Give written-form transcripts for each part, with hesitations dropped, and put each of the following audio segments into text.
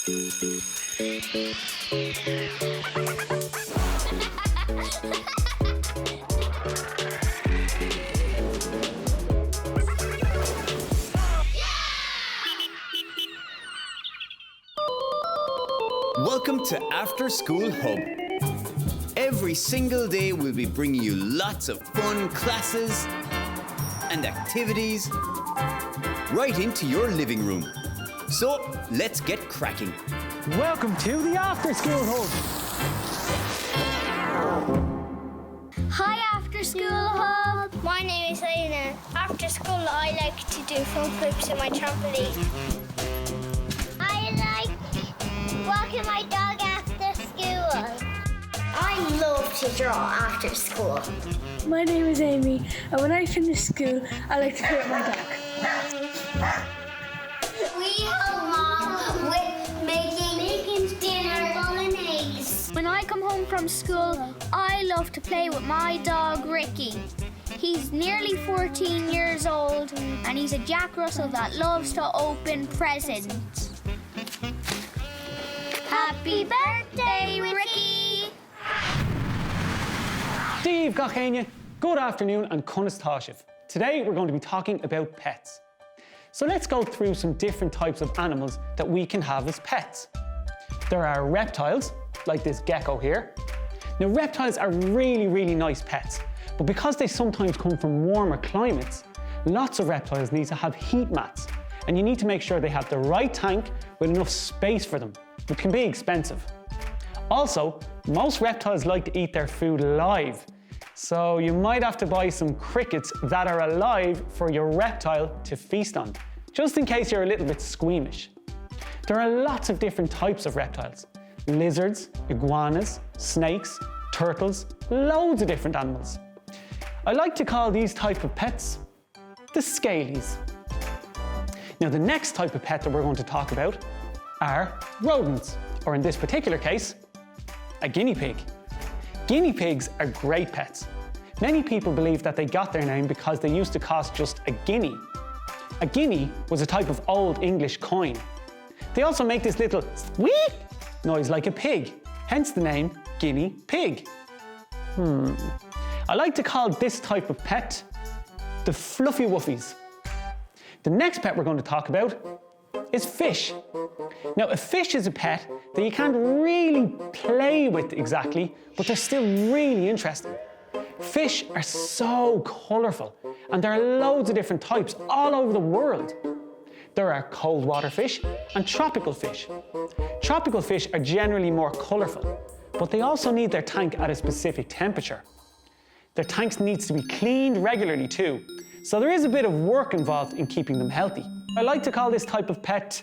Welcome to After School Hub. Every single day we'll be bringing you lots of fun classes and activities right into your living room. So let's get cracking. Welcome to the After School Hub. Hi After School Hub. My name is Aina. After school I like to do fun flips on my trampoline. I like walking my dog after school. I love to draw after school. My name is Amy, and when I finish school, I like to play with my dog. We help Mom with making dinner bolognese. When I come home from school, I love to play with my dog Ricky. He's nearly 14 years old, and he's a Jack Russell that loves to open presents. Happy birthday, Ricky! Steve Gachenia, good afternoon and Cunas Tashiv. Today we're going to be talking about pets. So let's go through some different types of animals that we can have as pets. There are reptiles, like this gecko here. Now reptiles are really nice pets, but because they sometimes come from warmer climates, lots of reptiles need to have heat mats, and you need to make sure they have the right tank with enough space for them, which can be expensive. Also, most reptiles like to eat their food live, so you might have to buy some crickets that are alive for your reptile to feast on, just in case you're a little bit squeamish. There are lots of different types of reptiles: lizards, iguanas, snakes, turtles, loads of different animals. I like to call these type of pets the scalies. Now the next type of pet that we're going to talk about are rodents, or in this particular case, a guinea pig. Guinea pigs are great pets. Many people believe that they got their name because they used to cost just a guinea. A guinea was a type of Old English coin. They also make this little squeak noise like a pig, hence the name guinea pig. I like to call this type of pet the fluffy wuffies. The next pet we're going to talk about is fish. Now, a fish is a pet that you can't really play with exactly, but they're still really interesting. Fish are so colourful, and there are loads of different types all over the world. There are cold water fish and tropical fish. Tropical fish are generally more colourful, but they also need their tank at a specific temperature. Their tanks needs to be cleaned regularly too, so there is a bit of work involved in keeping them healthy. I like to call this type of pet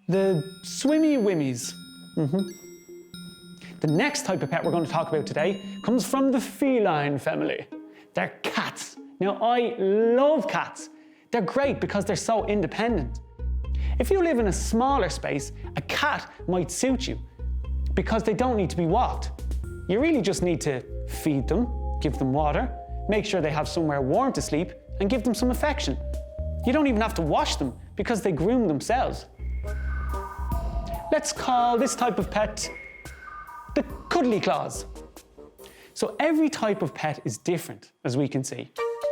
the swimmy wimmies. The next type of pet we're going to talk about today comes from the feline family. They're cats. Now, I love cats. They're great because they're so independent. If you live in a smaller space, a cat might suit you because they don't need to be walked. You really just need to feed them, give them water, make sure they have somewhere warm to sleep, and give them some affection. You don't even have to wash them because they groom themselves. Let's call this type of pet the cuddly claws. So every type of pet is different, as we can see,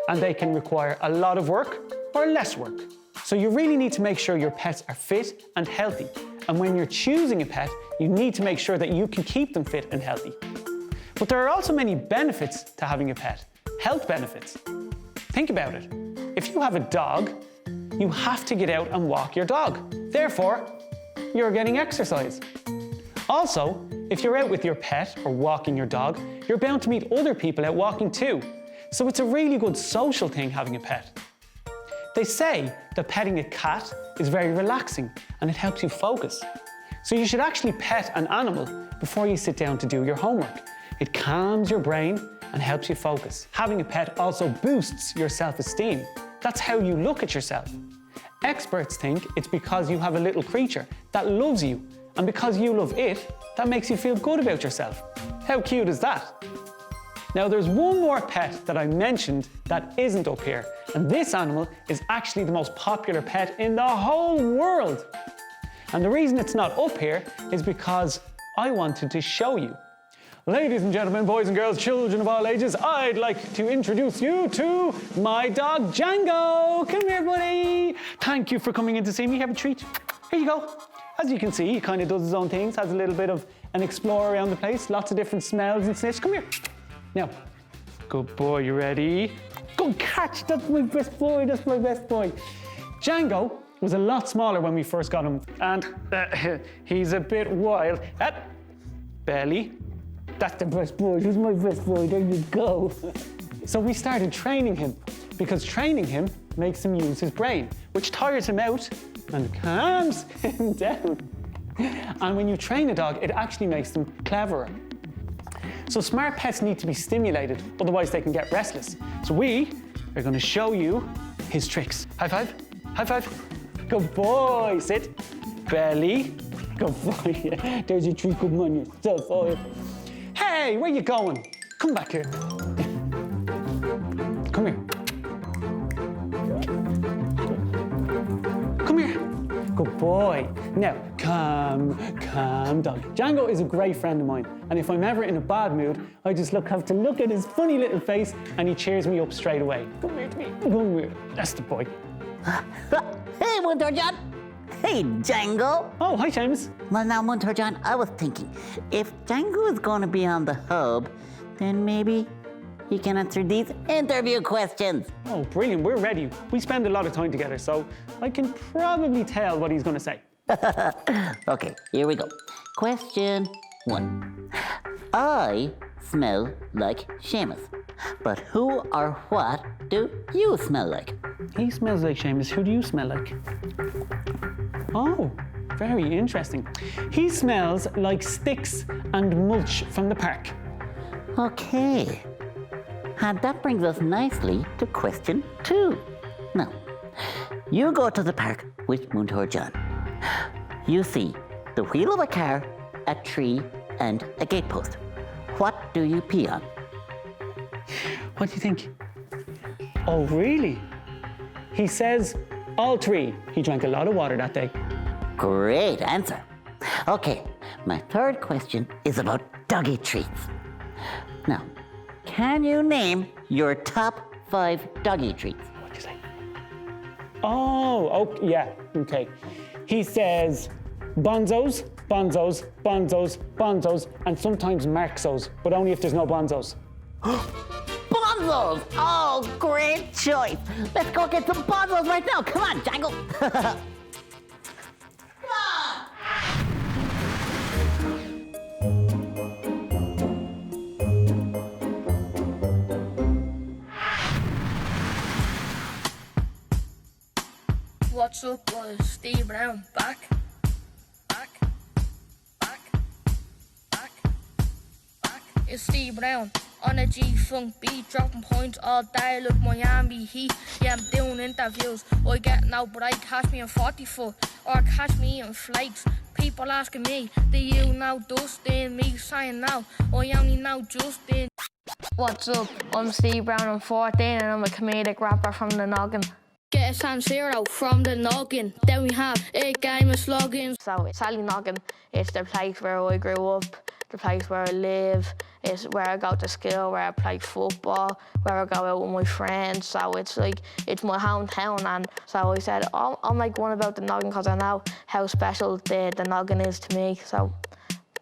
and they can require a lot of work or less work. So you really need to make sure your pets are fit and healthy. And when you're choosing a pet, you need to make sure that you can keep them fit and healthy. But there are also many benefits to having a pet, health benefits. Think about it. If you have a dog, you have to get out and walk your dog. Therefore, you're getting exercise. Also, if you're out with your pet or walking your dog, you're bound to meet other people out walking too. So it's a really good social thing having a pet. They say that petting a cat is very relaxing and it helps you focus. So you should actually pet an animal before you sit down to do your homework. It calms your brain and helps you focus. Having a pet also boosts your self-esteem. That's how you look at yourself. Experts think it's because you have a little creature that loves you, and because you love it, that makes you feel good about yourself. How cute is that? Now there's one more pet that I mentioned that isn't up here, and this animal is actually the most popular pet in the whole world. And the reason it's not up here is because I wanted to show you. Ladies and gentlemen, boys and girls, children of all ages, I'd like to introduce you to my dog, Django. Come here, buddy. Thank you for coming in to see me. Have a treat. Here you go. As you can see, he kind of does his own things, has a little bit of an explorer around the place, lots of different smells and sniffs. Come here. Now, good boy, you ready? Go catch, that's my best boy, that's my best boy. Django was a lot smaller when we first got him, and he's a bit wild. Belly, that's the best boy, he's my best boy, there you go. So we started training him, because training him makes him use his brain, which tires him out and calms him down. And when you train a dog, it actually makes them cleverer. So smart pets need to be stimulated, otherwise they can get restless. So we are going to show you his tricks. High five, high five. Good boy, sit. Belly, good boy. Yeah. There's your treat, good man, yourself. Oh. Hey, where you going? Come back here. Come here. Come here. Good boy. Now, calm dog. Django is a great friend of mine, and if I'm ever in a bad mood, I just have to look at his funny little face and he cheers me up straight away. Come here to me. Come here. That's the boy. Hey, Munter John. Hey, Django. Oh, hi, James. Well, now, Munter John, I was thinking, if Django is going to be on the hub, then maybe he can answer these interview questions. Oh, brilliant. We're ready. We spend a lot of time together, so I can probably tell what he's going to say. Okay, here we go. Question 1. I smell like Seamus, but who or what do you smell like? He smells like Seamus. Who do you smell like? Oh, very interesting. He smells like sticks and mulch from the park. Okay. And that brings us nicely to question 2. Now, you go to the park with Munter John. You see the wheel of a car, a tree, and a gatepost. What do you pee on? What do you think? Oh, really? He says all 3. He drank a lot of water that day. Great answer. Okay, my third question is about doggy treats. Now, can you name your top 5 doggy treats? What'd you say? Oh, yeah, okay. He says bonzos, bonzos, bonzos, bonzos, and sometimes Marxos, but only if there's no bonzos. Bonzos! Oh, great choice. Let's go get some bonzos right now. Come on, Django. Come on. What's up, boys? Steve Brown, back. It's Steve Brown on a G-Funk beat, dropping points all day like Miami Heat. Yeah, I'm doing interviews, I get no break, catch me in 40 foot, or catch me in flakes. People asking me, do you know Dustin? Me saying no, I only know Justin. What's up? I'm Steve Brown, I'm 14 and I'm a comedic rapper from the Noggin. Get a San Zero from the Noggin. Then we have a game of slogans. So it's Sally Noggin. It's the place where I grew up, the place where I live. It's where I go to school, where I play football, where I go out with my friends. So it's like, it's my hometown. And so I said, I'll make one about the Noggin because I know how special the Noggin is to me. So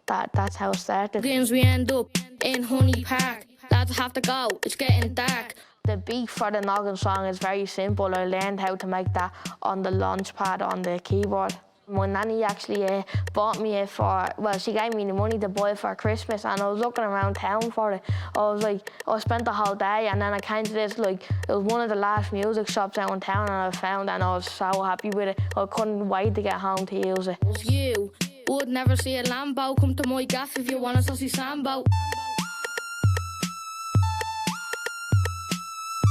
that's how it started. We end up in Honey Park. Lads have to go, it's getting dark. The beat for the Noggin song is very simple. I learned how to make that on the launch pad on the keyboard. My nanny actually bought me it she gave me the money to buy it for Christmas, and I was looking around town for it. I spent the whole day, and then I came to this, it was one of the last music shops out in town, and I found it, and I was so happy with it. I couldn't wait to get home to use it. You would never see a Lambo. Come to my gaff if you want to see Sambo.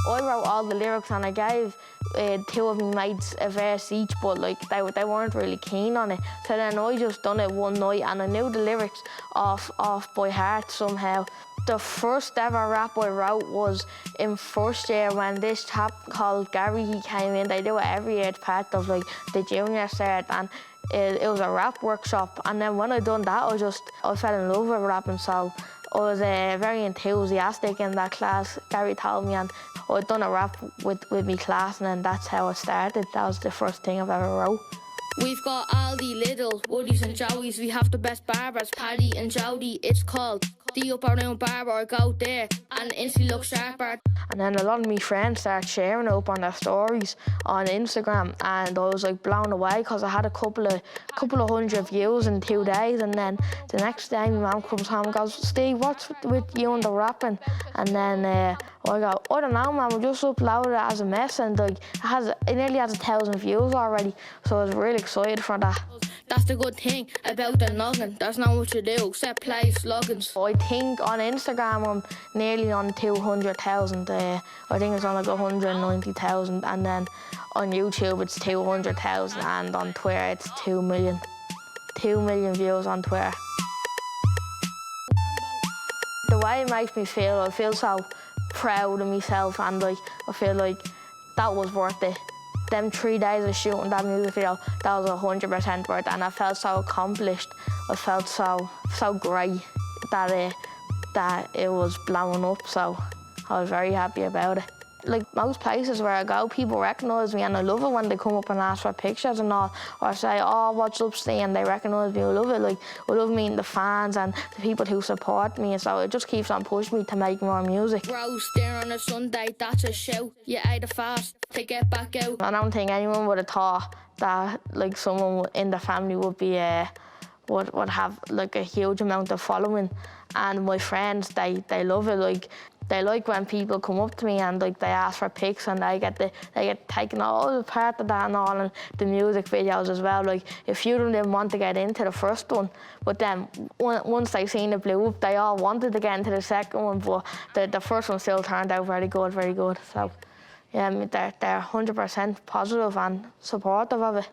I wrote all the lyrics and I gave 2 of my mates a verse each, but they weren't really keen on it. So then I just done it one night and I knew the lyrics off by heart somehow. The first ever rap I wrote was in first year when this chap called Gary, he came in. They do it every year, it's part of the junior cert, and it was a rap workshop, and then when I done that, I fell in love with rapping, so I was very enthusiastic in that class. Gary told me, and I'd done a rap with my class, and then that's how it started. That was the first thing I've ever wrote. We've got Aldi, Lidl, Woodies and Joey's. We have the best barbers, Paddy and Jody. It's called the Up Around Barber. I go there and instantly look sharper. And then a lot of my friends started sharing it up on their stories on Instagram, and I was like blown away because I had a couple of hundred views in 2 days. And then the next day my mum comes home and goes, "Steve, what's with you and the rapping?" And then I go, "I don't know, mum, I just uploaded it as a mess, and like it nearly has 1,000 views already." So I was really excited for that. That's the good thing about the noggin. There's not much to do except play slogans. I think on Instagram I'm nearly on 200,000. I think it's on like 190,000, and then on YouTube it's 200,000, and on Twitter it's 2 million. 2 million views on Twitter. The way it makes me feel, I feel so proud of myself, and like I feel like that was worth it. Them 3 days of shooting that music video, that was 100% worth it, and I felt so accomplished. I felt so great that it was blowing up, so I was very happy about it. Like most places where I go, people recognise me, and I love it when they come up and ask for pictures and all, or say, "Oh, what's up, Steve?" and they recognise me. I love it. Like, I love meeting the fans and the people who support me, and so it just keeps on pushing me to make more music. Roast there on a Sunday, that's a show. You ate a fast to get back out. I don't think anyone would have thought that like someone in the family would be would have like a huge amount of following, and my friends they love it. Like, they like when people come up to me and like they ask for pics, and they get taken all the part of that and all, and the music videos as well. Like, a few of them didn't want to get into the first one, but then once they seen it blew up, they all wanted to get into the second one, but the first one still turned out very good, very good. So yeah, I mean, they're 100% positive and supportive of it.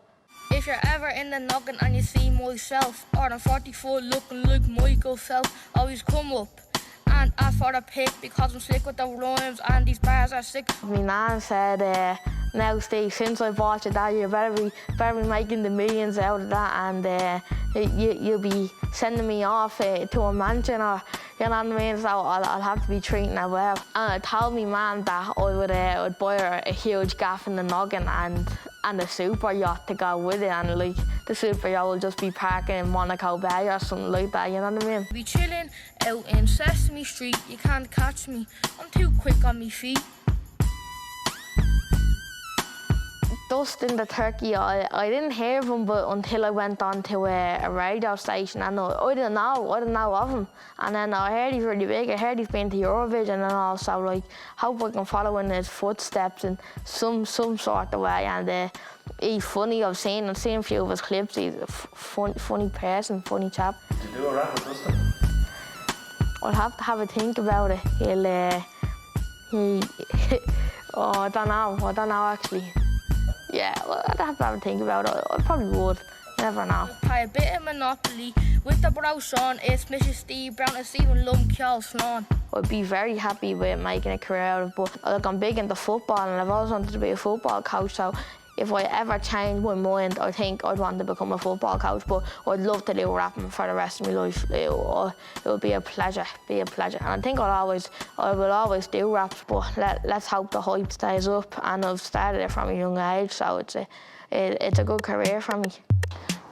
If you're ever in the noggin and you see myself, or I'm 44 looking like Michael Phelps, always come up and ask for a pic because I'm slick with the rhymes and these bars are sick. My nan said, "Now, Steve, since I bought you that, you better be making the millions out of that, and you'll be sending me off to a mansion, or you know what I mean? So I'll have to be treating her well." And I told my man that I would buy her a huge gaff in the noggin and a super yacht to go with it, and like the super yacht will just be parking in Monaco Bay or something like that, you know what I mean? Be chilling out in Sesame Street, you can't catch me, I'm too quick on me feet. Dustin the turkey, I didn't hear of him but until I went on to a radio station, and I didn't know of him. And then I heard he's really big. I heard he's been to Eurovision and all, so like, hope I can follow in his footsteps in some sort of way. And he's funny. I've seen a few of his clips. He's a funny person, funny chap. Did you do a rap with Dustin? I'll have to have a think about it. Oh, I don't know actually. Yeah, well, I'd have to have a think about it. I probably would. You never know. Play a bit of Monopoly with the brows on. It's Mrs. Steve Brown and Stephen Lumkiel Sloan. I'd be very happy with making a career out of it, but like, I'm big into football, and I've always wanted to be a football coach, so if I ever change my mind, I think I'd want to become a football coach, but I'd love to do rapping for the rest of my life. It would be a pleasure, And I think I will always do raps, but let's hope the hype stays up, and I've started it from a young age, so it's a good career for me.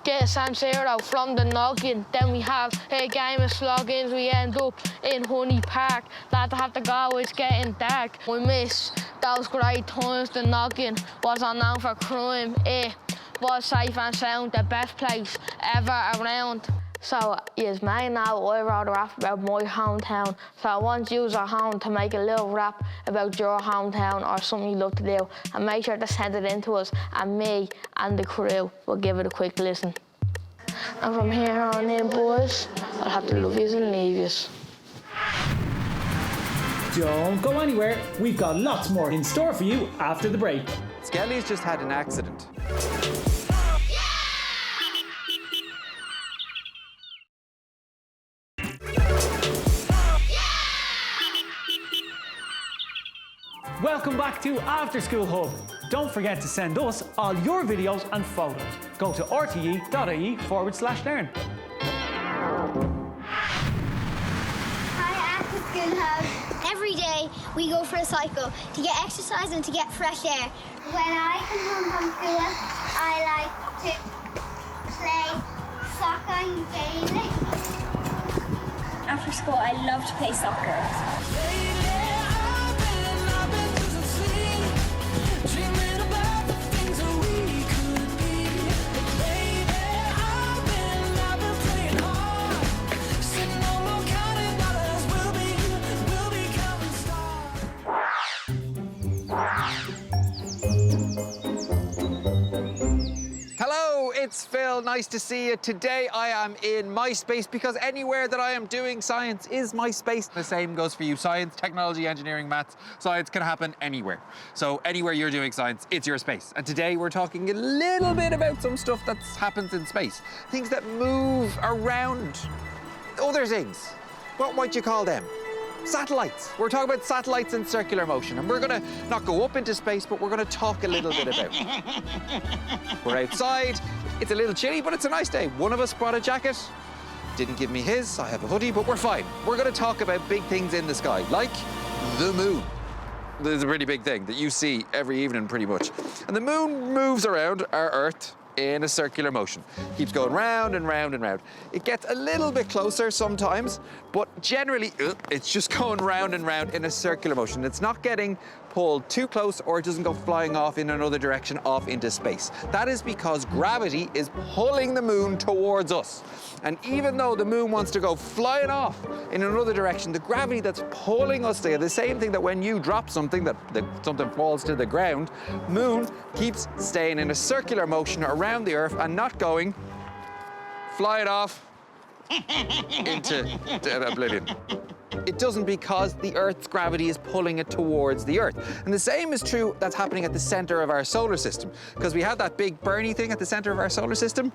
Get a San Zero from the noggin, then we have a game of slogins. We end up in Honey Park, lads have to go, it's getting dark. We miss those great times, the noggin was unknown for crime. It was safe and sound, the best place ever around. So, yes, man, now I wrote a rap about my hometown, so I want you at home to make a little rap about your hometown or something you love to do, and make sure to send it in to us, and me and the crew will give it a quick listen. And from here on in, boys, I'll have to love yous and leave yous. Don't go anywhere. We've got lots more in store for you after the break. Skelly's just had an accident. Welcome back to After School Hub. don't forget to send us all your videos and photos. Go to rte.ie/learn. Hi, After School Hub. Every day we go for a cycle to get exercise and to get fresh air. When I come home from school, I like to play soccer and gaming. After school, I love to play soccer. Hello, it's Phil. Nice to see you. Today I am in my space because anywhere that I am doing science is my space. The same goes for you. Science, technology, engineering, maths. Science can happen anywhere. So anywhere you're doing science, it's your space. And today we're talking a little bit about some stuff that happens in space. Things that move around other things. What might you call them? Satellites. We're talking about satellites in circular motion, and we're gonna not go up into space, but we're gonna talk a little bit about it. We're outside. It's a little chilly, but it's a nice day. One of us brought a jacket. Didn't give me his. I have a hoodie, but we're fine. We're gonna talk about big things in the sky, like the moon. There's a pretty big thing that you see every evening, pretty much. And the moon moves around our Earth in a circular motion. Keeps going round and round and round. It gets a little bit closer sometimes, but generally it's just going round and round in a circular motion. It's not getting pulled too close, or it doesn't go flying off in another direction off into space. That is because gravity is pulling the moon towards us. And even though the moon wants to go flying off in another direction, the gravity that's pulling us there, the same thing that when you drop something, that something falls to the ground, moon keeps staying in a circular motion around the Earth and not going flying off into oblivion. It doesn't because the Earth's gravity is pulling it towards the Earth. And the same is true that's happening at the center of our solar system, because we have that big burny thing at the center of our solar system,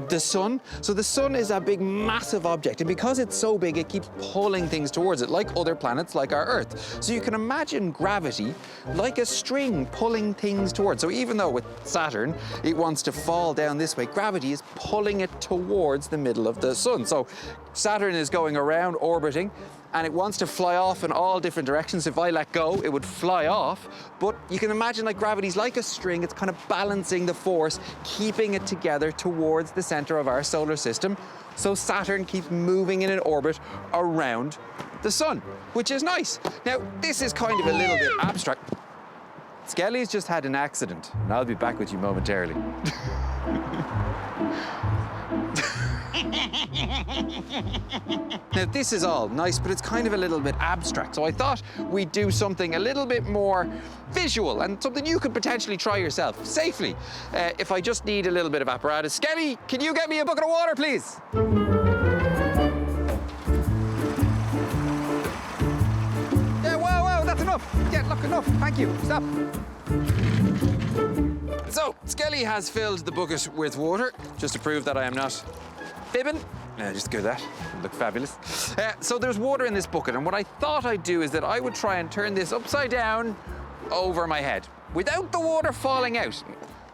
the sun. So the sun is a big, massive object, and because it's so big, it keeps pulling things towards it, like other planets, like our Earth. So you can imagine gravity like a string pulling things towards. So even though with Saturn, it wants to fall down this way, gravity is pulling it towards the middle of the sun. So Saturn is going around, orbiting, and it wants to fly off in all different directions. If I let go, it would fly off. But you can imagine like gravity's like a string. It's kind of balancing the force, keeping it together towards the center of our solar system. So Saturn keeps moving in an orbit around the sun, which is nice. Now, this is kind of a little bit abstract. Skelly's just had an accident, and I'll be back with you momentarily. Now, this is all nice, but it's kind of a little bit abstract. So I thought we'd do something a little bit more visual and something you could potentially try yourself safely. If I just need a little bit of apparatus. Skelly, can you get me a bucket of water, please? Yeah, wow, that's enough. Yeah, look, enough. Thank you. Stop. So, Skelly has filled the bucket with water, just to prove that I am not fibbing. Just do that. It'll look fabulous. So there's water in this bucket, and what I thought I'd do is that I would try and turn this upside down over my head without the water falling out.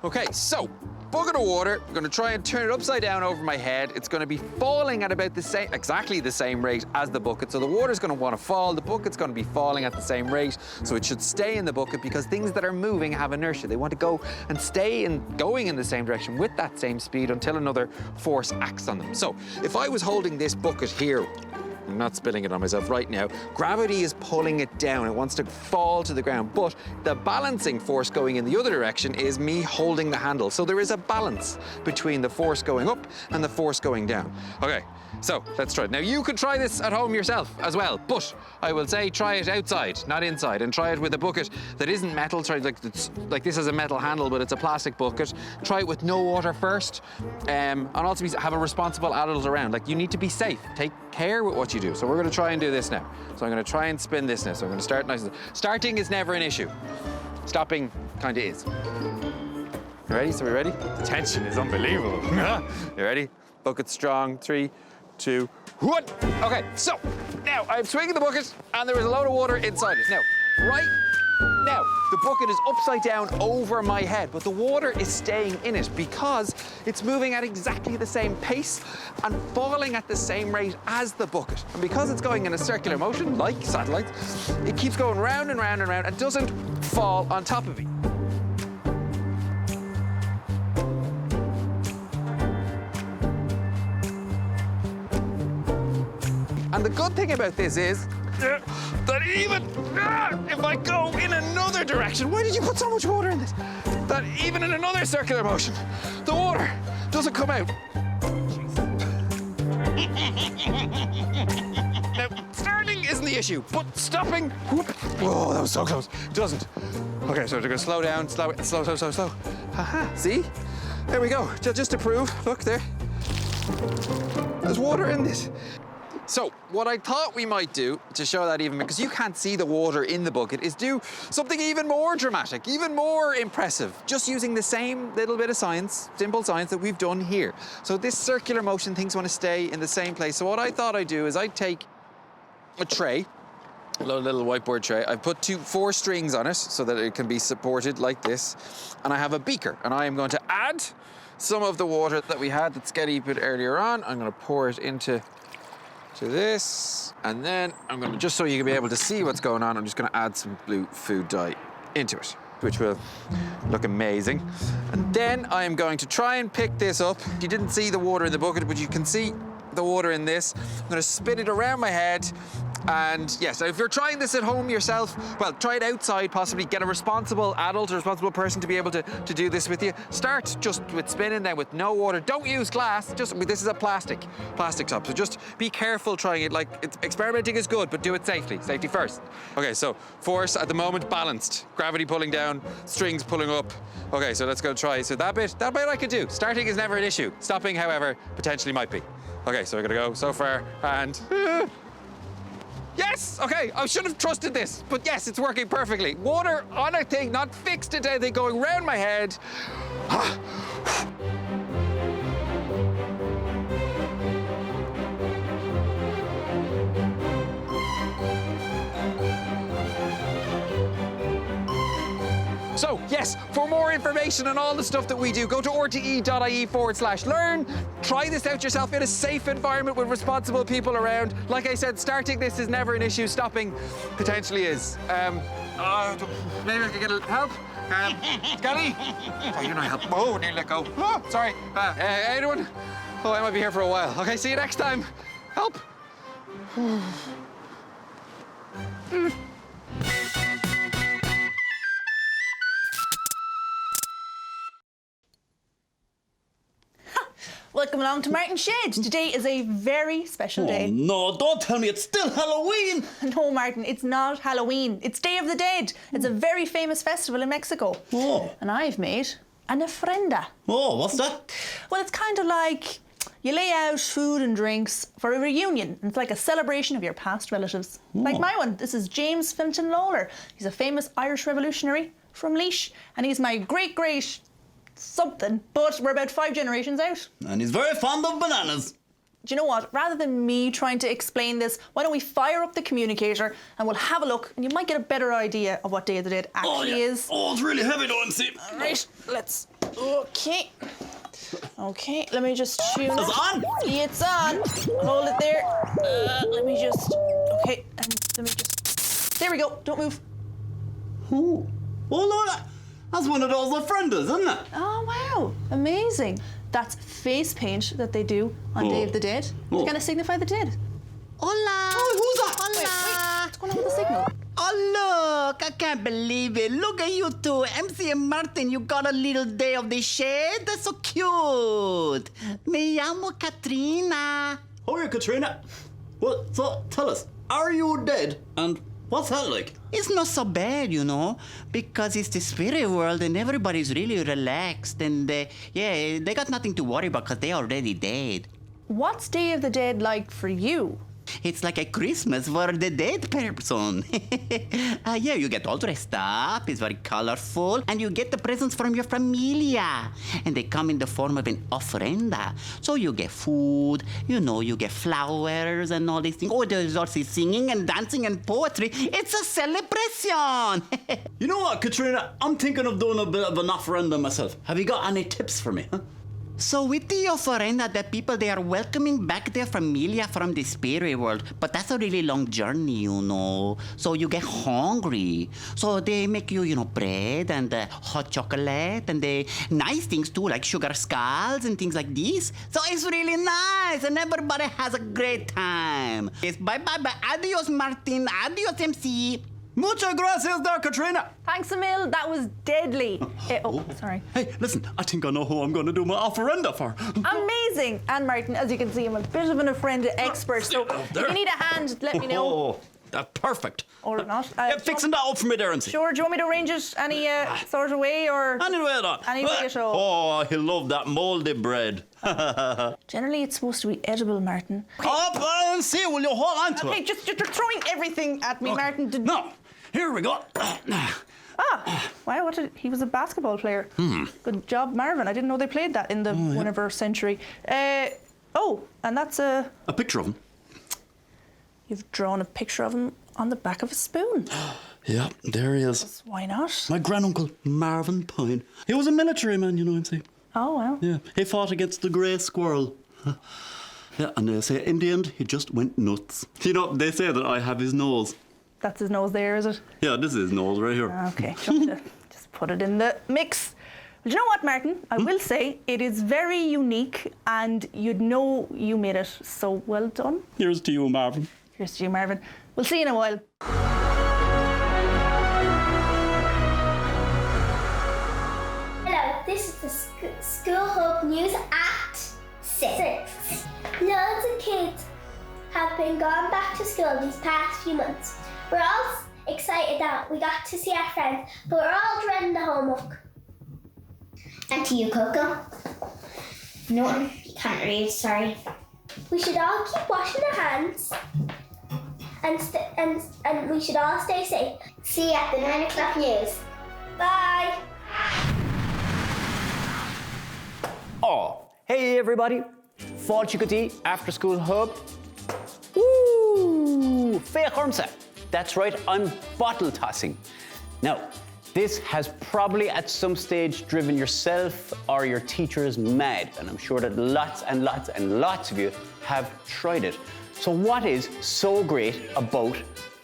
Okay, so bucket of water. I'm gonna try and turn it upside down over my head. It's gonna be falling at about exactly the same rate as the bucket. So the water's gonna wanna fall, the bucket's gonna be falling at the same rate. So it should stay in the bucket because things that are moving have inertia. They want to go and stay going in the same direction with that same speed until another force acts on them. So if I was holding this bucket here, I'm not spilling it on myself right now. Gravity is pulling it down. It wants to fall to the ground, but the balancing force going in the other direction is me holding the handle. So there is a balance between the force going up and the force going down. Okay, so let's try it. Now you could try this at home yourself as well, but I will say try it outside, not inside, and try it with a bucket that isn't metal. Try like this is a metal handle, but it's a plastic bucket. Try it with no water first, and also have a responsible adult around. Like, you need to be safe. Take care with what you do. So we're going to try and do this now. So I'm going to try and spin this now. So I'm going to start nice. Starting is never an issue. Stopping kind of is. You ready? So we ready? The tension is unbelievable. You ready? Bucket strong. 3, 2, 1. Okay, so now I'm swinging the bucket and there is a load of water inside it. Now, right now, The bucket is upside down over my head, but the water is staying in it because it's moving at exactly the same pace and falling at the same rate as the bucket. And because it's going in a circular motion, like satellites, it keeps going round and round and round and doesn't fall on top of me. And the good thing about this is that even if I go in another direction, why did you put so much water in this? That even in another circular motion, the water doesn't come out. Now, starting isn't the issue, but stopping, whoop, whoa, that was so close, doesn't. Okay, so we're gonna slow down, slow. Haha, see? There we go, just to prove, look there. There's water in this. So, what I thought we might do to show that even, because you can't see the water in the bucket, is do something even more dramatic, even more impressive, just using the same little bit of science, simple science that we've done here. So this circular motion, things want to stay in the same place. So what I thought I'd do is I'd take a tray, a little whiteboard tray. I've put 4 strings on it so that it can be supported like this. And I have a beaker, and I am going to add some of the water that we had that Sketty put earlier on. I'm going to pour it into this, and then I'm going to, just so you can be able to see what's going on, I'm just going to add some blue food dye into it, which will look amazing. And then I am going to try and pick this up. You didn't see the water in the bucket, but you can see the water in this. I'm going to spin it around my head. And yes, if you're trying this at home yourself, well, try it outside, possibly get a responsible adult or responsible person to be able to do this with you. Start just with spinning, then with no water. Don't use glass, this is a plastic top. So just be careful trying it. Like, experimenting is good, but do it safely. Safety first. Okay, so force at the moment balanced. Gravity pulling down, strings pulling up. Okay, so let's go try. So that bit I could do. Starting is never an issue. Stopping, however, potentially might be. Okay, so we're gonna go so far and... Yes! Okay, I should have trusted this, but yes, it's working perfectly. Water on a thing, not fixed to anything, going round my head. So, yes, for more information on all the stuff that we do, go to rte.ie/learn. Try this out yourself in a safe environment with responsible people around. Like I said, starting this is never an issue. Stopping potentially is. Maybe I could get a help. Scotty? Oh, you're not helping. Oh, nearly let go. Oh, sorry. Anyone? Oh, I might be here for a while. Okay, see you next time. Help. Welcome along to Martin Shed. Today is a very special day. No, don't tell me it's still Halloween. No, Martin, it's not Halloween. It's Day of the Dead. It's a very famous festival in Mexico. Oh. And I've made an ofrenda. Oh, what's that? Well, it's kind of like you lay out food and drinks for a reunion. It's like a celebration of your past relatives. Like my one. This is James Finton Lawler. He's a famous Irish revolutionary from Laois. And he's my great something, but we're about 5 generations out. And he's very fond of bananas. Do you know what? Rather than me trying to explain this, why don't we fire up the communicator and we'll have a look and you might get a better idea of what Day of the Dead actually is. Oh, it's really heavy, don't see. All right, let's... Okay, let me just tune it. It's on? It's on. Hold it there. Let me just... Okay, and let me just... There we go. Don't move. Oh, look, that's one of those ofrendas, isn't it? Oh, wow. Amazing. That's face paint that they do on Day of the Dead. To kind of signify the dead. Hola! Oh, who's that? Wait, what's going on with the signal? Oh, look! I can't believe it. Look at you two. MC and Martin, you got a little Day of the Shed? That's so cute. Me llamo Katrina. Oh, you're Katrina. Well, so tell us, are you dead? And what's that like? It's not so bad, you know, because it's the spirit world and everybody's really relaxed and, they got nothing to worry about because they're already dead. What's Day of the Dead like for you? It's like a Christmas for the dead person. Yeah, you get all dressed up, it's very colorful, and you get the presents from your familia. And they come in the form of an ofrenda. So you get food, you get flowers and all these things. Oh, there's also singing and dancing and poetry. It's a celebration. You know what, Katrina? I'm thinking of doing a bit of an ofrenda myself. Have you got any tips for me? Huh? So with the ofrenda, the people, they are welcoming back their familia from the spirit world. But that's a really long journey, So you get hungry. So they make you, bread and hot chocolate and the nice things too, like sugar skulls and things like this. So it's really nice and everybody has a great time. Yes, bye-bye. Adios, Martin. Adios, MC. Muchas gracias there, Katrina. Thanks, Emil. That was deadly. Sorry. Hey, listen, I think I know who I'm going to do my ofrenda for. Amazing. And Martin, as you can see, I'm a bit of an ofrenda expert, so if you need a hand, let me know. Oh, that's perfect. Or not. Fixing that up for me there and see. Sure, do you want me to arrange it any sort of way, or...? Any way at all. Any way at all. Oh, he'll love that mouldy bread. Generally, it's supposed to be edible, Martin. Okay. Up and see, will you hold on to it? Okay, just you're throwing everything at me, Martin. No. Here we go. Wow, he was a basketball player. Good job, Marvin. I didn't know they played that in the 21st century. And that's a picture of him. You've drawn a picture of him on the back of a spoon. Yeah, there he is. Why not? My granduncle, Marvin Pine. He was a military man, see. Oh, wow. Yeah, he fought against the grey squirrel. Yeah, and they say in the end, he just went nuts. They say that I have his nose. That's his nose there, is it? Yeah, this is his nose right here. Okay, just put it in the mix. But you know what, Martin? I will say it is very unique and you'd know you made it, so well done. Here's to you, Marvin. Here's to you, Marvin. We'll see you in a while. Hello, this is the School Hub News at 6. Loads of kids have been going back to school these past few months. We're all excited that we got to see our friends, but we're all dreading the homework. And to you, Coco? No, you can't read, sorry. We should all keep washing our hands and we should all stay safe. See you at the 9 o'clock news. Bye. Oh, hey everybody. Fáilte After School Hub. Woo! Fair Hormsa. That's right, I'm bottle tossing. Now, this has probably at some stage driven yourself or your teachers mad, and I'm sure that lots and lots and lots of you have tried it. So what is so great about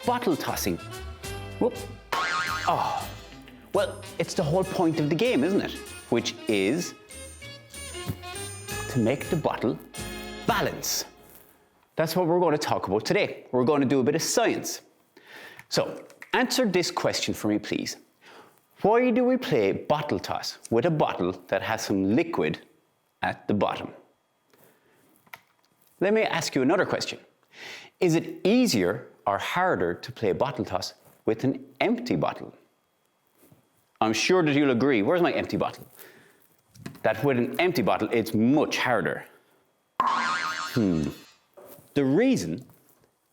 bottle tossing? Whoop. Oh, well, it's the whole point of the game, isn't it? Which is to make the bottle balance. That's what we're going to talk about today. We're going to do a bit of science. So, answer this question for me, please. Why do we play bottle toss with a bottle that has some liquid at the bottom? Let me ask you another question. Is it easier or harder to play bottle toss with an empty bottle? I'm sure that you'll agree. Where's my empty bottle? That with an empty bottle, it's much harder. The reason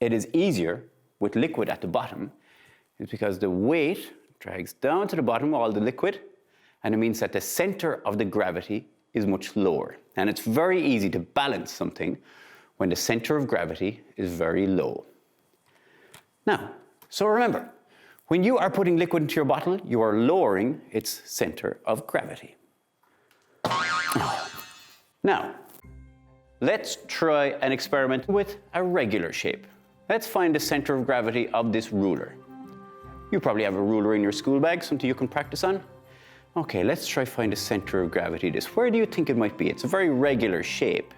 it is easier with liquid at the bottom is because the weight drags down to the bottom of all the liquid, and it means that the center of the gravity is much lower. And it's very easy to balance something when the center of gravity is very low. Now, so remember, when you are putting liquid into your bottle, you are lowering its center of gravity. Now, let's try an experiment with a regular shape. Let's find the center of gravity of this ruler. You probably have a ruler in your school bag, something you can practice on. Okay, let's try find the center of gravity of this. Where do you think it might be? It's a very regular shape.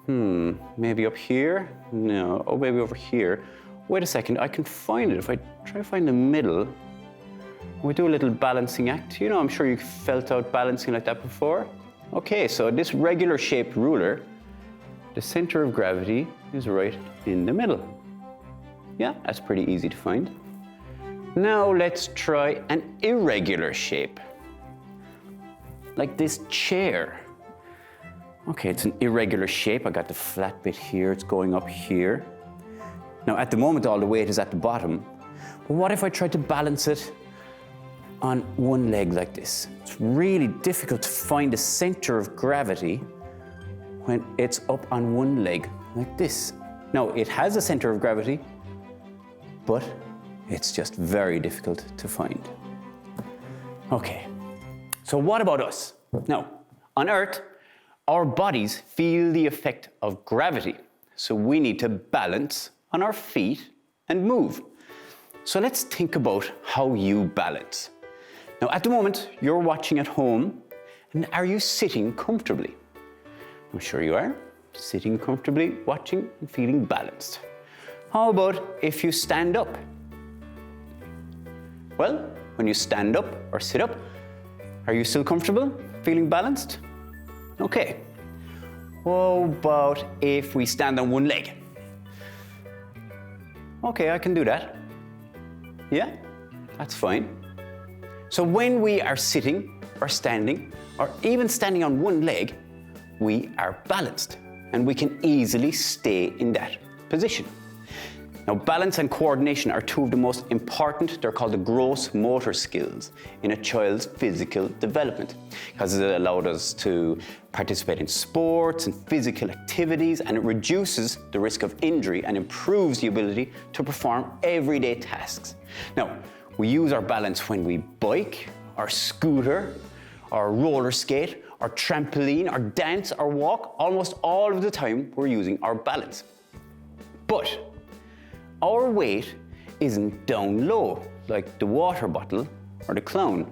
Maybe up here? No, oh, maybe over here. Wait a second, I can find it. If I try to find the middle, we do a little balancing act. I'm sure you felt out balancing like that before. Okay, so this regular shaped ruler, the center of gravity is right in the middle. Yeah, that's pretty easy to find. Now let's try an irregular shape, like this chair. Okay, it's an irregular shape. I got the flat bit here, it's going up here. Now, at the moment, all the weight is at the bottom. But what if I tried to balance it on one leg like this? It's really difficult to find the center of gravity when it's up on one leg like this. Now, it has a center of gravity, but it's just very difficult to find. Okay, so what about us? Now, on Earth, our bodies feel the effect of gravity, so we need to balance on our feet and move. So let's think about how you balance. Now, at the moment, you're watching at home, and are you sitting comfortably? I'm sure you are, sitting comfortably, watching and feeling balanced. How about if you stand up? Well, when you stand up or sit up, are you still comfortable, feeling balanced? Okay. How about if we stand on one leg? Okay, I can do that. Yeah, that's fine. So when we are sitting or standing, or even standing on one leg, we are balanced and we can easily stay in that position. Now, balance and coordination are two of the most important, they're called the gross motor skills in a child's physical development, because it allowed us to participate in sports and physical activities, and it reduces the risk of injury and improves the ability to perform everyday tasks. Now, we use our balance when we bike, or scooter, or roller skate, or trampoline, or dance, or walk. Almost all of the time, we're using our balance. But our weight isn't down low, like the water bottle or the clown.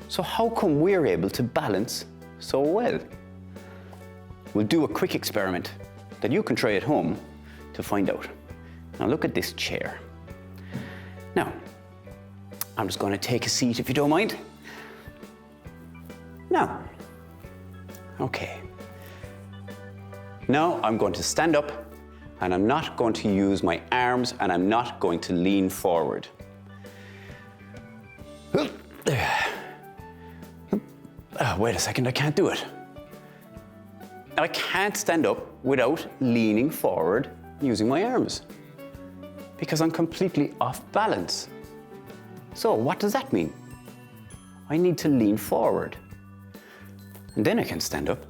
So how come we're able to balance so well? We'll do a quick experiment that you can try at home to find out. Now look at this chair. Now, I'm just going to take a seat if you don't mind. Now, okay. Now I'm going to stand up, and I'm not going to use my arms, and I'm not going to lean forward. Wait a second, I can't do it. I can't stand up without leaning forward using my arms, because I'm completely off balance. So what does that mean? I need to lean forward, and then I can stand up.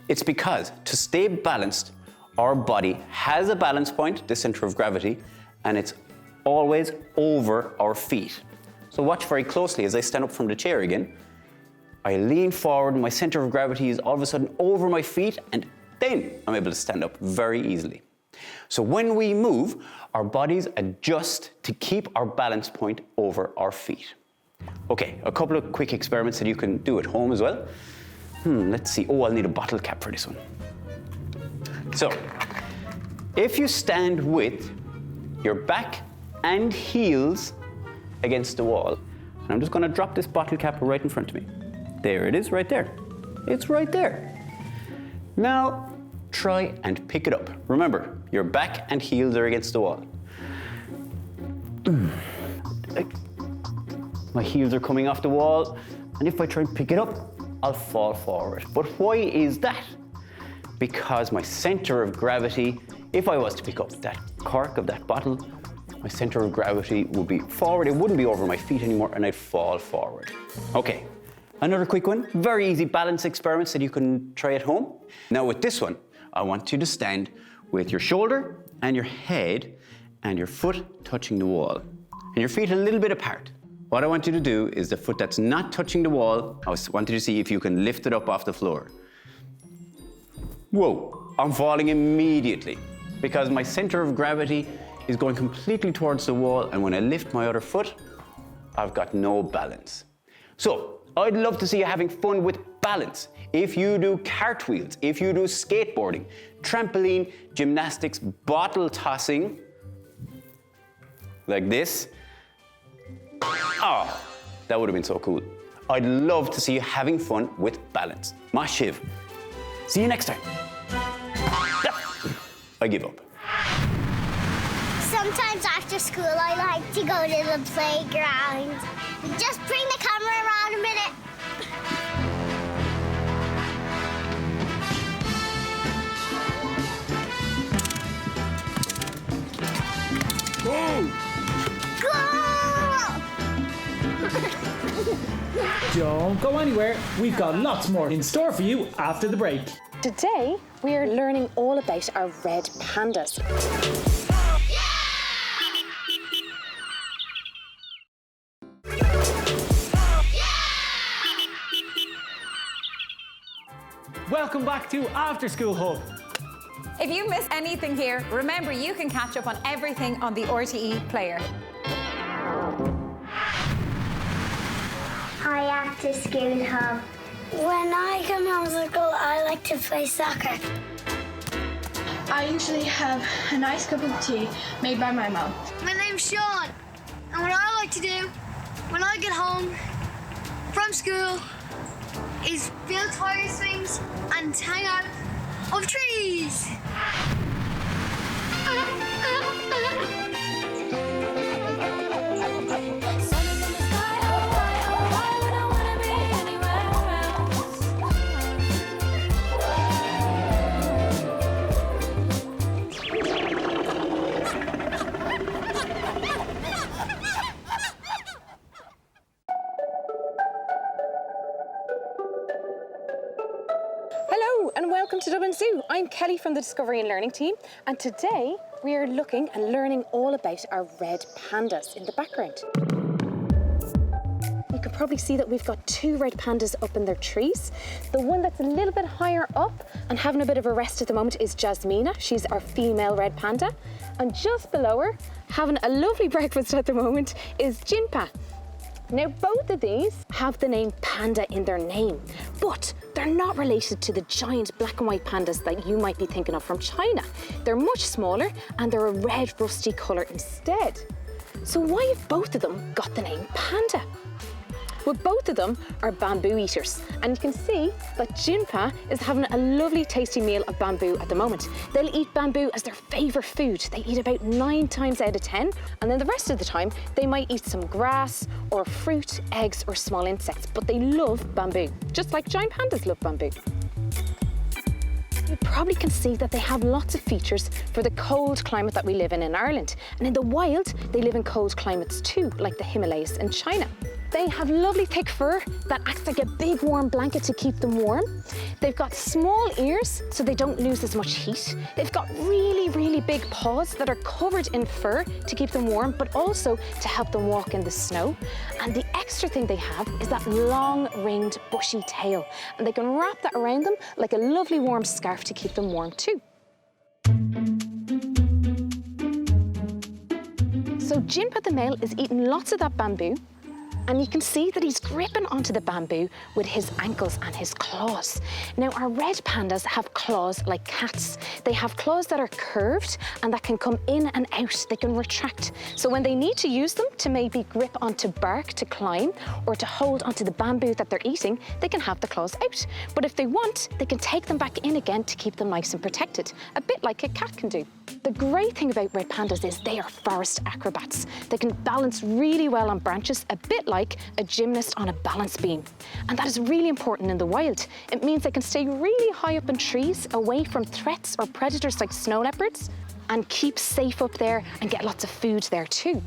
It's because to stay balanced, our body has a balance point, the center of gravity, and it's always over our feet. So watch very closely as I stand up from the chair again. I lean forward, my center of gravity is all of a sudden over my feet, and then I'm able to stand up very easily. So when we move, our bodies adjust to keep our balance point over our feet. Okay, a couple of quick experiments that you can do at home as well. Let's see. Oh, I'll need a bottle cap for this one. So, if you stand with your back and heels against the wall, and I'm just going to drop this bottle cap right in front of me. There it is, right there. It's right there. Now, try and pick it up. Remember, your back and heels are against the wall. My heels are coming off the wall, and if I try and pick it up, I'll fall forward. But why is that? Because my center of gravity, if I was to pick up that cork of that bottle, my center of gravity would be forward. It wouldn't be over my feet anymore, and I'd fall forward. Okay, another quick one. Very easy balance experiments that you can try at home. Now with this one, I want you to stand with your shoulder and your head and your foot touching the wall, and your feet a little bit apart. What I want you to do is the foot that's not touching the wall, I want you to see if you can lift it up off the floor. Whoa, I'm falling immediately because my center of gravity is going completely towards the wall, and when I lift my other foot, I've got no balance. So, I'd love to see you having fun with balance. If you do cartwheels, if you do skateboarding, trampoline, gymnastics, bottle tossing, like this. Oh, that would have been so cool. I'd love to see you having fun with balance. Ma Shiv. See you next time. I give up. Sometimes after school, I like to go to the playground. Just bring the camera around a minute. Don't go anywhere. We've got lots more in store for you after the break. Today, we are learning all about our red pandas. Welcome back to After School Hub. If you miss anything here, remember you can catch up on everything on the RTÉ Player. Hi, After School Hub. When I come home from school, I like to play soccer. I usually have a nice cup of tea made by my mum. My name's Sean, and what I like to do when I get home from school is build fire swings and hang out of trees. Hello and welcome to Dublin Zoo. I'm Kelly from the Discovery and Learning team, and today we are looking and learning all about our red pandas in the background. You can probably see that we've got two red pandas up in their trees. The one that's a little bit higher up and having a bit of a rest at the moment is Jasmina. She's our female red panda. And just below her, having a lovely breakfast at the moment, is Jinpa. Now, both of these have the name panda in their name, but they're not related to the giant black and white pandas that you might be thinking of from China. They're much smaller and they're a red rusty colour instead. So why have both of them got the name panda? Well, both of them are bamboo eaters, and you can see that Jinpa is having a lovely tasty meal of bamboo at the moment. They'll eat bamboo as their favourite food. They eat about 9 times out of 10, and then the rest of the time they might eat some grass or fruit, eggs or small insects, but they love bamboo, just like giant pandas love bamboo. You probably can see that they have lots of features for the cold climate that we live in Ireland, and in the wild they live in cold climates too, like the Himalayas in China. They have lovely thick fur that acts like a big warm blanket to keep them warm. They've got small ears so they don't lose as much heat. They've got really, really big paws that are covered in fur to keep them warm, but also to help them walk in the snow. And the extra thing they have is that long, ringed, bushy tail. And they can wrap that around them like a lovely warm scarf to keep them warm too. So Jinpa the male is eating lots of that bamboo, and you can see that he's gripping onto the bamboo with his ankles and his claws. Now, our red pandas have claws like cats. They have claws that are curved and that can come in and out. They can retract. So when they need to use them to maybe grip onto bark to climb or to hold onto the bamboo that they're eating, they can have the claws out. But if they want, they can take them back in again to keep them nice and protected, a bit like a cat can do. The great thing about red pandas is they are forest acrobats. They can balance really well on branches, a bit like a gymnast on a balance beam. And that is really important in the wild. It means they can stay really high up in trees, away from threats or predators like snow leopards, and keep safe up there and get lots of food there too.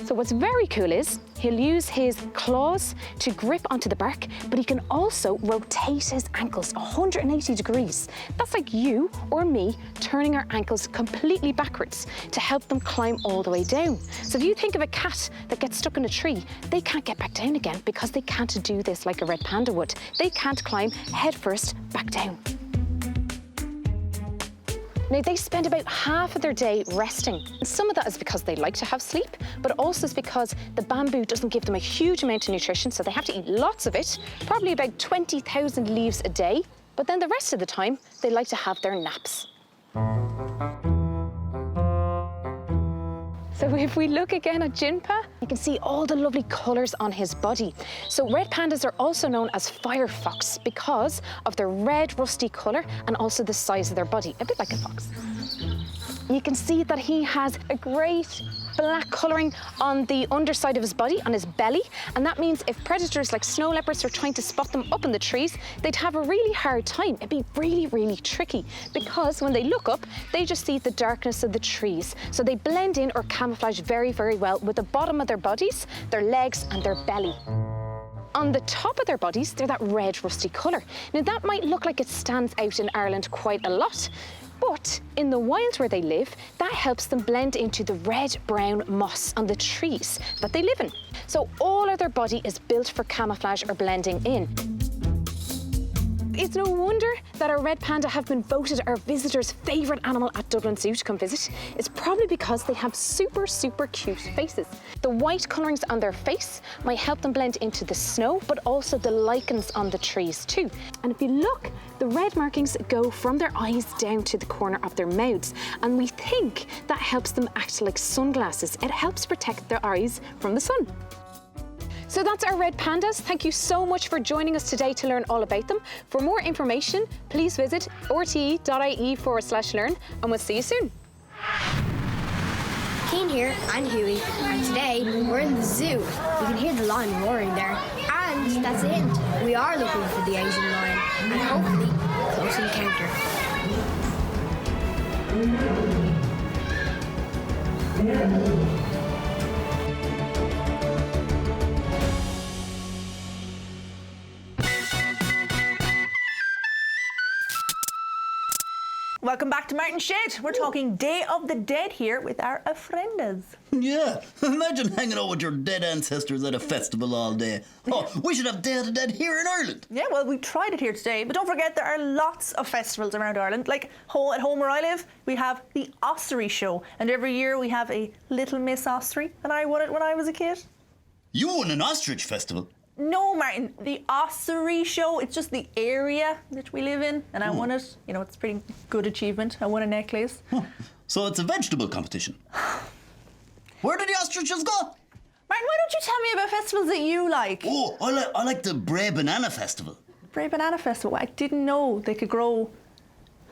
So what's very cool is he'll use his claws to grip onto the bark, but he can also rotate his ankles 180 degrees. That's like you or me turning our ankles completely backwards to help them climb all the way down. So if you think of a cat that gets stuck in a tree, they can't get back down again because they can't do this like a red panda would. They can't climb head first back down. Now, they spend about half of their day resting. And some of that is because they like to have sleep, but also is because the bamboo doesn't give them a huge amount of nutrition, so they have to eat lots of it, probably about 20,000 leaves a day. But then the rest of the time, they like to have their naps. So if we look again at Jinpa, you can see all the lovely colours on his body. So red pandas are also known as firefox because of their red rusty colour and also the size of their body, a bit like a fox. You can see that he has a great black colouring on the underside of his body, on his belly, and that means if predators like snow leopards are trying to spot them up in the trees, they'd have a really hard time. It'd be really, really tricky because when they look up, they just see the darkness of the trees. So they blend in or camouflage very, very well with the bottom of their bodies, their legs and their belly. On the top of their bodies, they're that red rusty colour. Now that might look like it stands out in Ireland quite a lot, but in the wild where they live, that helps them blend into the red-brown moss on the trees that they live in. So all of their body is built for camouflage or blending in. It's no wonder that our red panda have been voted our visitors' favourite animal at Dublin Zoo to come visit. It's probably because they have super, super cute faces. The white colourings on their face might help them blend into the snow, but also the lichens on the trees too. And if you look, the red markings go from their eyes down to the corner of their mouths. And we think that helps them act like sunglasses. It helps protect their eyes from the sun. So that's our red pandas. Thank you so much for joining us today to learn all about them. For more information, please visit rte.ie/learn, and we'll see you soon. Keen here, and Huey, and today we're in the zoo. You can hear the lion roaring there, and that's a hint. We are looking for the Asian lion, and hopefully a close encounter. Welcome back to Martin Shed. We're talking Day of the Dead here with our ofrendas. Yeah, imagine hanging out with your dead ancestors at a festival all day. Oh, we should have Day of the Dead here in Ireland. Yeah, well, we tried it here today, but don't forget there are lots of festivals around Ireland. Like at home where I live, we have the Ossory Show, and every year we have a Little Miss Ossory, and I won it when I was a kid. You won an ostrich festival? No, Martin, the Ossory Show, it's just the area that we live in, and I won it. You know, it's a pretty good achievement. I won a necklace. Oh, so it's a vegetable competition. Where did the ostriches go? Martin, why don't you tell me about festivals that you like? Oh, I like the Bray Banana Festival. Bray Banana Festival. I didn't know they could grow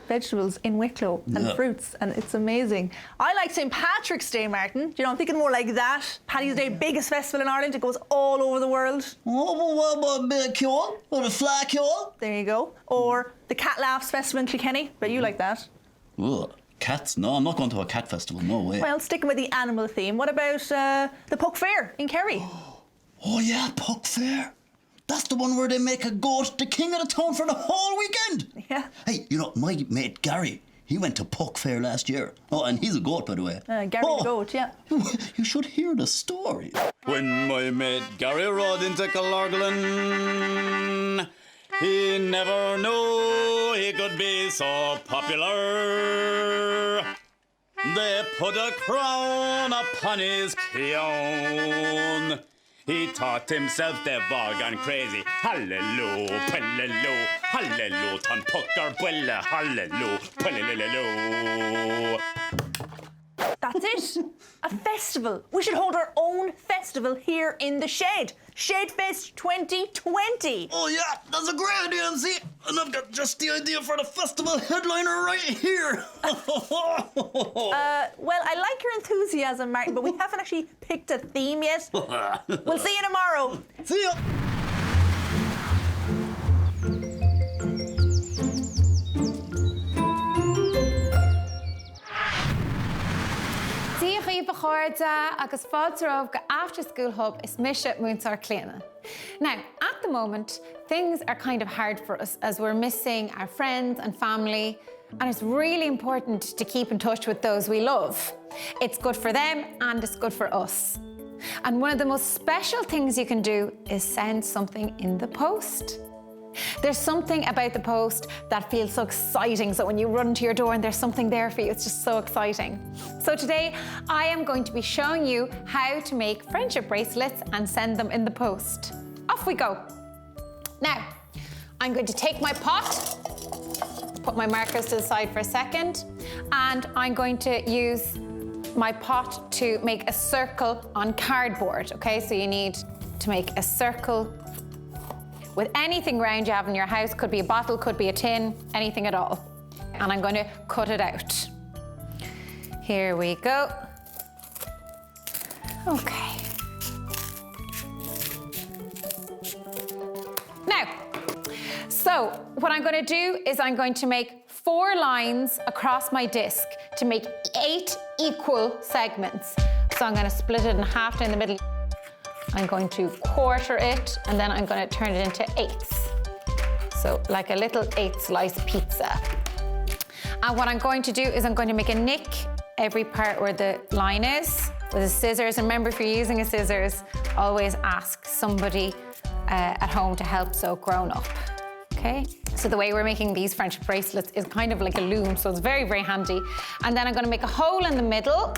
vegetables in Wicklow and fruits, and it's amazing. I like St. Patrick's Day, Martin. You know, I'm thinking more like that. Paddy's Day, biggest festival in Ireland. It goes all over the world. Oh, well, what about a bit of Cule? Or the Fly Cule? There you go. Or the Cat Laughs Festival in Kilkenny. Bet you like that. Oh, cats? No, I'm not going to a cat festival, no way. Well, sticking with the animal theme, what about the Puck Fair in Kerry? Oh yeah, Puck Fair. That's the one where they make a goat the king of the town for the whole weekend. Yeah. Hey, you know, my mate Gary, he went to Puck Fair last year. Oh, and he's a goat, by the way. Gary the goat, yeah. You should hear the story. When my mate Gary rode into Killorglin, he never knew he could be so popular. They put a crown upon his crown. He taught himself the bog and crazy. Hallelujah, hallelujah, hallelujah, tan pucker bulla, hallelujah, hallelujah. That's it. A festival. We should hold our own festival here in the Shed. Shedfest 2020. Oh yeah, that's a great idea, MC. And I've got just the idea for the festival headliner right here. Well, I like your enthusiasm, Martin, but we haven't actually picked a theme yet. We'll see you tomorrow. See ya. agus fáilteóibh go After School Hub is mise múntar cléine. Now, at the moment, things are kind of hard for us as we're missing our friends and family, and it's really important to keep in touch with those we love. It's good for them and it's good for us. And one of the most special things you can do is send something in the post. There's something about the post that feels so exciting. So when you run to your door and there's something there for you, it's just so exciting. So today I am going to be showing you how to make friendship bracelets and send them in the post. Off we go. Now, I'm going to take my pot, put my markers to the side for a second, and I'm going to use my pot to make a circle on cardboard. Okay, so you need to make a circle with anything round you have in your house. Could be a bottle, could be a tin, anything at all. And I'm going to cut it out. Here we go. Okay. Now, so what I'm going to do is I'm going to make 4 lines across my disc to make 8 equal segments. So I'm going to split it in half down the middle. I'm going to quarter it, and then I'm going to turn it into eighths. So like a little 8-slice pizza. And what I'm going to do is I'm going to make a nick every part where the line is with a scissors. And remember, if you're using a scissors, always ask somebody at home to help sew grown up, okay? So the way we're making these friendship bracelets is kind of like a loom, so it's very, very handy. And then I'm gonna make a hole in the middle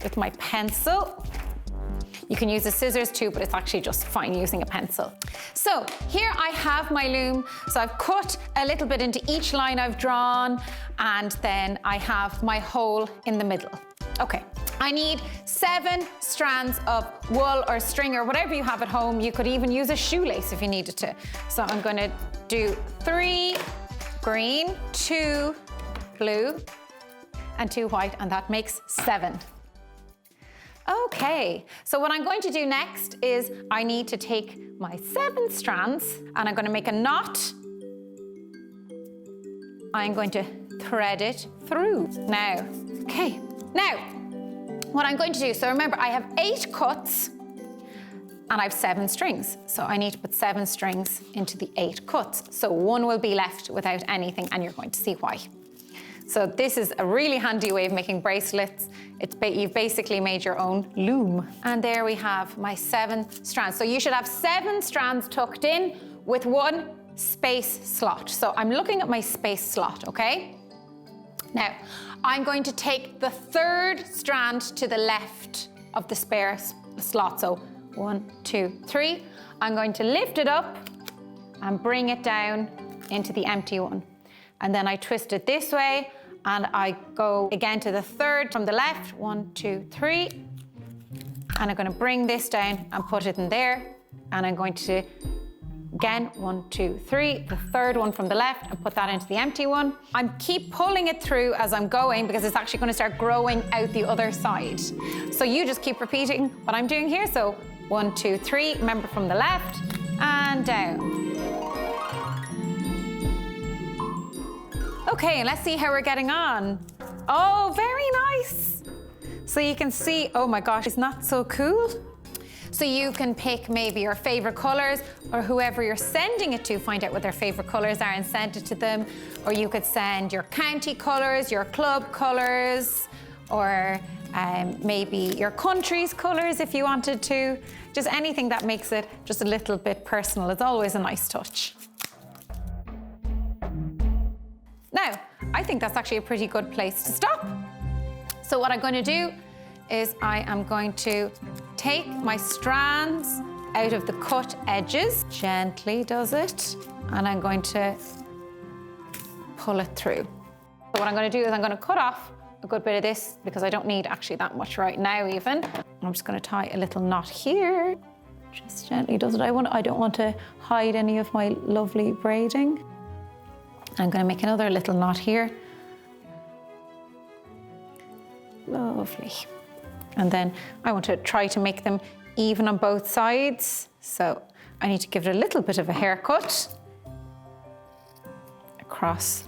with my pencil. You can use the scissors too, but it's actually just fine using a pencil. So here I have my loom. So I've cut a little bit into each line I've drawn, and then I have my hole in the middle. Okay, I need 7 strands of wool or string or whatever you have at home. You could even use a shoelace if you needed to. So I'm gonna do 3 green, 2 blue, and 2 white, and that makes 7. Okay, so what I'm going to do next is I need to take my 7 strands and I'm going to make a knot. I'm going to thread it through now. Okay, now what I'm going to do, so remember I have 8 cuts and I have 7 strings. So I need to put 7 strings into the 8 cuts. So 1 will be left without anything, and you're going to see why. So this is a really handy way of making bracelets. You've basically made your own loom. And there we have my 7 strands. So you should have 7 strands tucked in with 1 space slot. So I'm looking at my space slot, okay? Now, I'm going to take the 3rd strand to the left of the spare slot. So 1, 2, 3. I'm going to lift it up and bring it down into the empty one. And then I twist it this way, and I go again to the 3rd from the left. 1, 2, 3. And I'm going to bring this down and put it in there. And I'm going to, again, 1, 2, 3, the 3rd one from the left, and put that into the empty one. I keep pulling it through as I'm going because it's actually going to start growing out the other side. So you just keep repeating what I'm doing here. So 1, 2, 3, remember from the left, and down. Okay, let's see how we're getting on. Oh, very nice. So you can see, oh my gosh, isn't that so cool? So you can pick maybe your favorite colors, or whoever you're sending it to, find out what their favorite colors are and send it to them. Or you could send your county colors, your club colors, or maybe your country's colors if you wanted to. Just anything that makes it just a little bit personal. It's always a nice touch. Now, I think that's actually a pretty good place to stop. So what I'm going to do is I am going to take my strands out of the cut edges. Gently does it. And I'm going to pull it through. So what I'm going to do is I'm going to cut off a good bit of this because I don't need actually that much right now even. I'm just going to tie a little knot here. Just gently does it. I don't want to hide any of my lovely braiding. I'm going to make another little knot here. Lovely. And then I want to try to make them even on both sides. So I need to give it a little bit of a haircut. Across.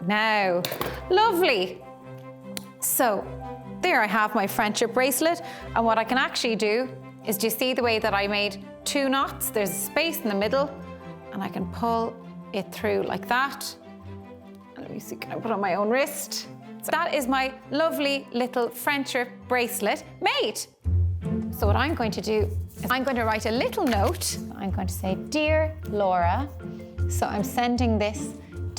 Now, lovely. So there I have my friendship bracelet. And what I can actually do is, do you see the way that I made 2 knots? There's a space in the middle, and I can pull it through like that. And let me see, can I put on my own wrist? So that is my lovely little friendship bracelet made. So what I'm going to do is I'm going to write a little note. I'm going to say, Dear Laura. So I'm sending this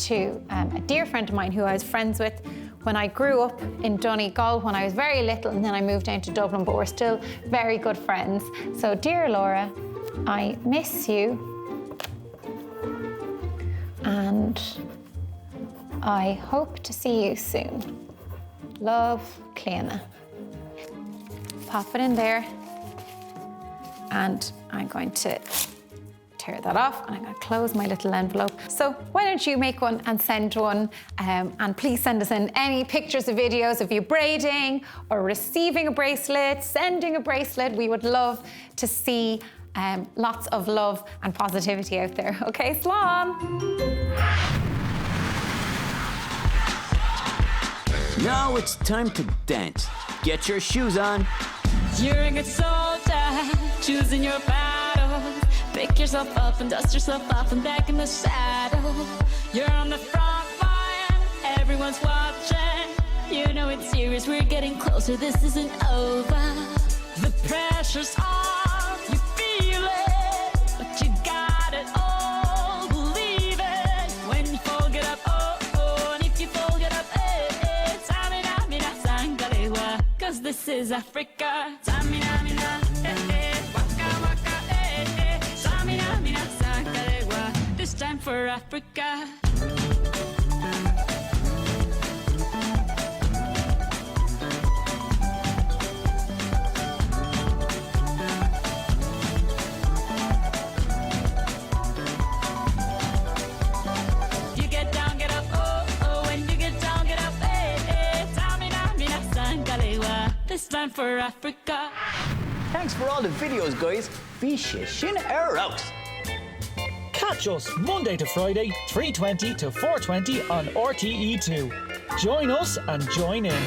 to a dear friend of mine who I was friends with when I grew up in Donegal when I was very little, and then I moved down to Dublin, but we're still very good friends. So, dear Laura, I miss you. And I hope to see you soon. Love, Cleana. Pop it in there. And I'm going to tear that off, and I'm going to close my little envelope. So why don't you make one and send one, and please send us in any pictures or videos of you braiding or receiving a bracelet, sending a bracelet. We would love to see lots of love and positivity out there. Okay, Slán. Now it's time to dance. Get your shoes on. You're a good soul to choosing your battles. Pick yourself up and dust yourself off and back in the saddle. You're on the front line, everyone's watching. You know it's serious, we're getting closer, this isn't over. The pressure's on, you feel it, but you got it all, believe it. When you fall, get up, oh, oh, and if you fall, get up, eh, eh. Tamina, mina, sangalewa, 'cause this is Africa. Tamina, mina, eh, eh, waka, waka, eh, eh. Tamina, mina, sangalewa, this time for Africa. This time for Africa. Thanks for all the videos, guys. Fishe shin out. Catch us Monday to Friday, 3:20 to 4:20 on RTE2. Join us and join in.